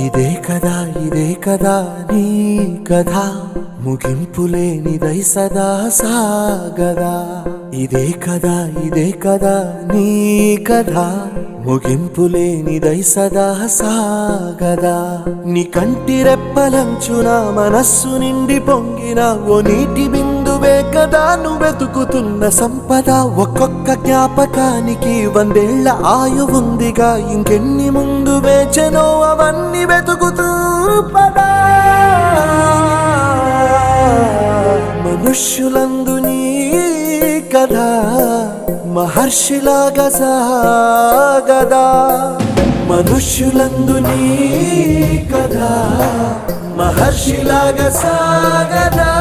ఇదే కదా నీ కథ ముగింపులేనిదై సదా సాగదా. ఇదే కదా నీ కథ ముగింపులేనిదై సదా సాగదా. నీ కంటి రెప్పలంచున మనస్సు నిండి పొంగిన ఓ నీటి బిందువే కదా నువ్వెతుకుతున్న సంపద. ఒక్కొక్క జ్ఞాపకానికి 100 ఏళ్ల ఆయువుందిగా, ఇంకెన్ని ముందు వేచెనో అవన్నీ వెతుకుతూ పదా. మనుష్యులందు నీ కథ మహర్షిలాగా సాగదా. మనుష్యులందు నీ కథ మహర్షిలాగా సాగదా.